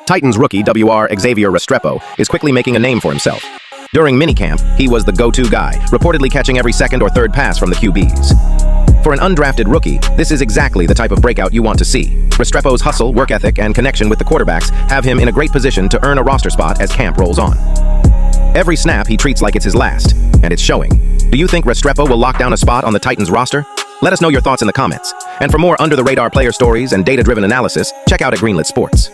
Titans rookie Xavier Restrepo is quickly making a name for himself. During minicamp, he was the go-to guy, reportedly catching every second or third pass from the QBs. For an undrafted rookie, this is exactly the type of breakout you want to see. Restrepo's hustle, work ethic, and connection with the quarterbacks have him in a great position to earn a roster spot as camp rolls on. Every snap he treats like it's his last, and it's showing. Do you think Restrepo will lock down a spot on the Titans roster? Let us know your thoughts in the comments. And for more under-the-radar player stories and data-driven analysis, check out Greenlit Sports.